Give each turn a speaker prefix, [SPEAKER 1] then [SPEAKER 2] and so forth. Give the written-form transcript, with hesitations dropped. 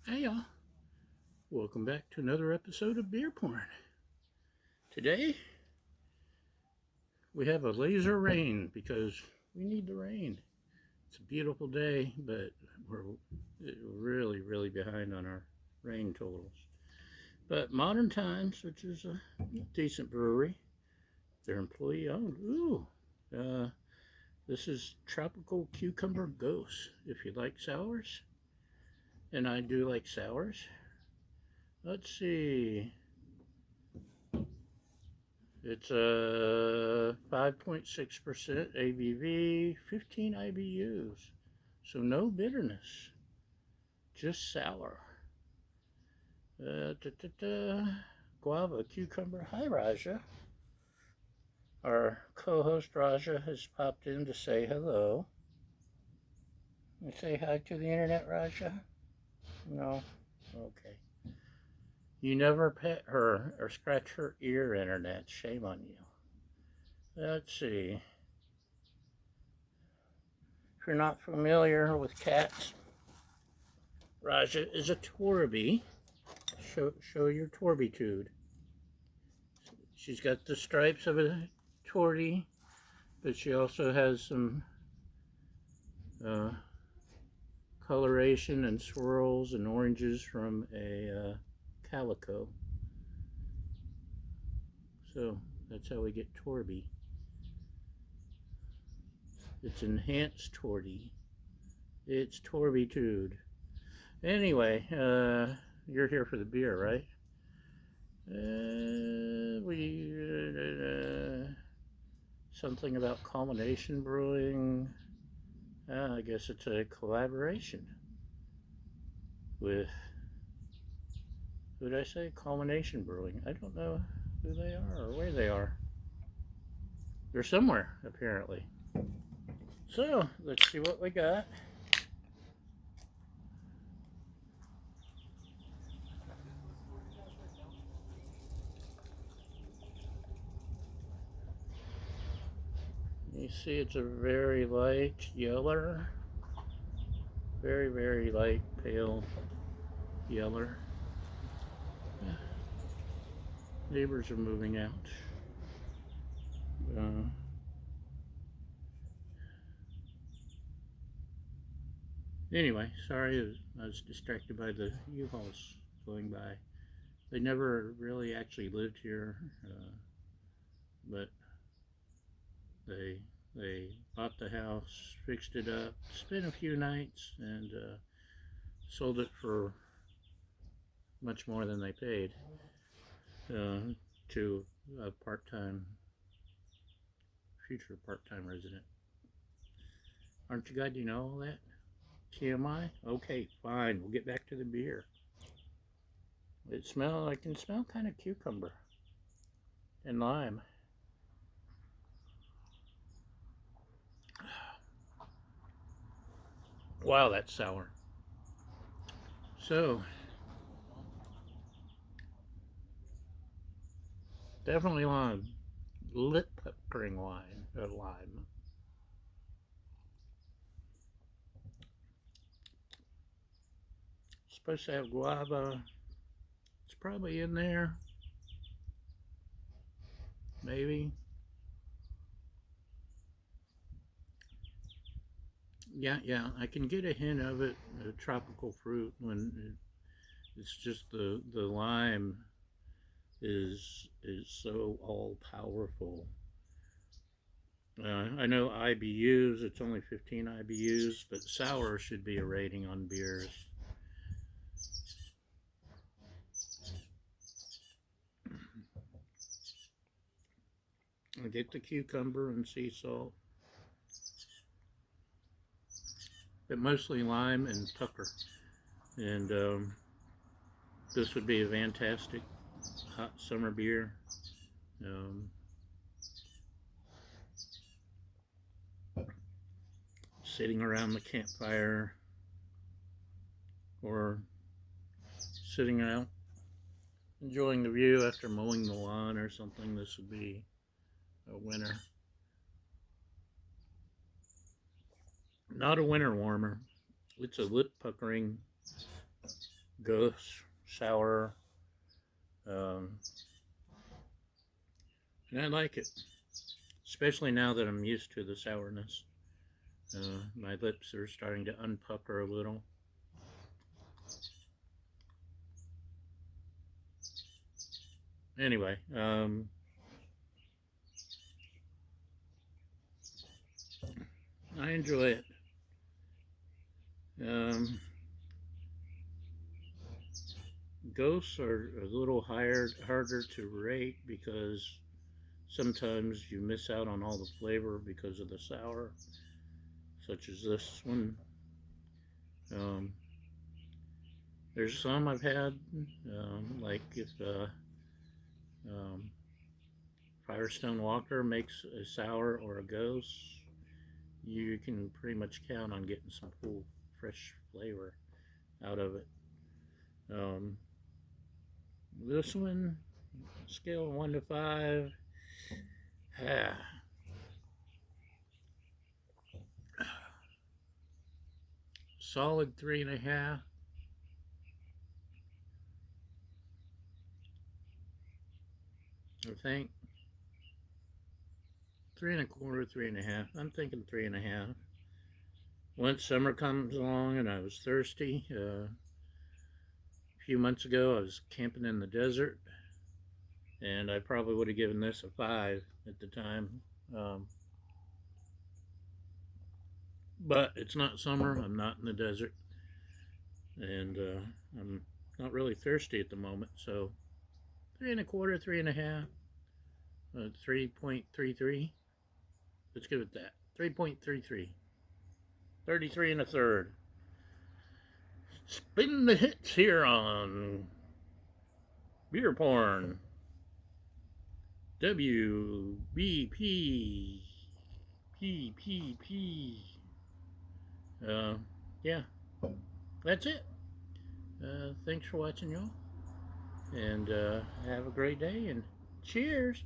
[SPEAKER 1] Hey y'all, welcome back to another episode of Beer Porn. Today we have a laser rain because we need the rain. It's a beautiful day, but we're really behind on our rain totals. But Modern Times, which is a decent brewery, they're employee owned. This is Tropical Cucumber Gose. If you like sours, and I do like sours. Let's see. It's a 5.6% ABV, 15 IBUs. So no bitterness, just sour. Guava, cucumber. Hi, Raja. Our co-host Raja has popped in to say hello. You say hi to the internet, Raja? No? Okay. You never pet her or scratch her ear, internet. Shame on you. Let's see. If you're not familiar with cats, Raja is a Torby. Show your Torbitude. She's got the stripes of a Torty, but she also has some coloration and swirls and oranges from a calico. So that's how we get Torby. It's enhanced Torty. It's Torbitude. Anyway, you're here for the beer, right? Something about Culmination Brewing. I guess it's a collaboration with, who did I say? Culmination Brewing. I don't know who they are or where they are. They're somewhere, apparently. So, let's see what we got. You see it's a very light yellow. Very light, pale yellow. Neighbors are moving out. Anyway, sorry I was distracted by the U-Hauls going by. They never really actually lived here, but they bought the house, fixed it up, spent a few nights, and sold it for much more than they paid to a future part-time resident. Aren't you glad you know all that? TMI? Okay, fine. We'll get back to the beer. I can smell kind of cucumber and lime. Wow, that's sour. So, definitely lime. Lip puckering lime. Supposed to have guava. It's probably in there. Maybe. Yeah. I can get a hint of it. A tropical fruit when it's just the lime is so all powerful. I know IBUs. It's only 15 IBUs, but sour should be a rating on beers. I get the cucumber and sea salt, but mostly lime and pucker. And this would be a fantastic hot summer beer. Sitting around the campfire or sitting out enjoying the view after mowing the lawn or something, this would be a winner. Not a winter warmer. It's a lip puckering Gose, sour, um, and I like it, especially now that I'm used to the sourness. My lips are starting to unpucker a little. Anyway, I enjoy it. Um, Ghosts are a little harder to rate because sometimes you miss out on all the flavor because of the sour, such as this one. Um, there's some I've had, like if um, Firestone Walker makes a sour or a ghost, you can pretty much count on getting some cool, fresh flavor out of it. Um, this one, scale of 1 to 5, solid 3.5. I think 3.25, 3.5. I'm thinking 3.5. Once summer comes along and I was thirsty, a few months ago I was camping in the desert, and I probably would have given this a 5 at the time. Um, but it's not summer. I'm not in the desert, and I'm not really thirsty at the moment. So 3.25, 3.5, 3.33. Let's give it that. 3.33. 33 and a third. Spin the hits here on Beer Porn. WBP. PPP. Yeah, that's it. Thanks for watching, y'all. And have a great day, and cheers.